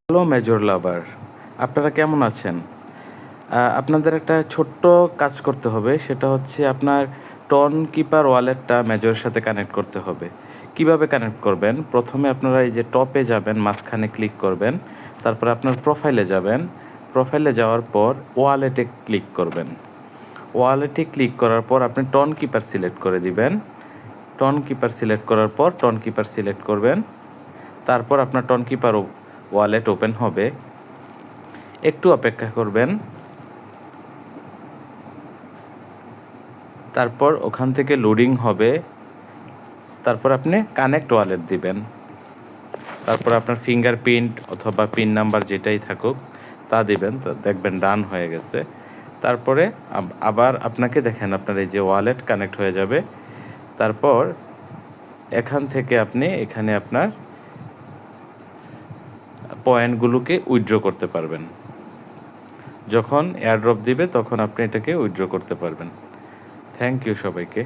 Hello major লাভার, আপনারা কেমন আছেন? আপনাদের একটা ছোট্ট কাজ করতে হবে, সেটা হচ্ছে আপনার টন কিপার ওয়ালেটটা মেজরের সাথে কানেক্ট করতে হবে। কিভাবে কানেক্ট করবেন? প্রথমে আপনারা এই যে টপে যাবেন, মাঝখানে ক্লিক করবেন, তারপর আপনার প্রোফাইলে যাবেন। প্রোফাইলে যাওয়ার পর ওয়ালেটে ক্লিক করবেন। ওয়ালেটে ক্লিক করার পর আপনি টন কিপার সিলেক্ট করে দিবেন। টন কিপার সিলেক্ট করার পর টন কিপার সিলেক্ট করবেন। তারপর আপনার টন কিপার ওয়ালেট ওপেন হবে। একটু অপেক্ষা করবেন। তারপর ওখান থেকে লোডিং হবে। তারপর আপনি কানেক্ট ওয়ালেট দিবেন। তারপর আপনার ফিঙ্গারপ্রিন্ট অথবা পিন নাম্বার যেটাই থাকুক তা দিবেন, তো দেখবেন ডান হয়ে গেছে। তারপরে আবার আপনাকে দেখেন আপনার এই যে ওয়ালেট কানেক্ট হয়ে যাবে। তারপর এখান থেকে আপনি এখানে আপনার পয়েন্টগুলোকে উইথড্র করতে পারবেন। যখন এয়ারড্রপ দিবে তখন আপনি এটাকে উইথড্র করতে পারবেন। থ্যাংক ইউ সবাইকে।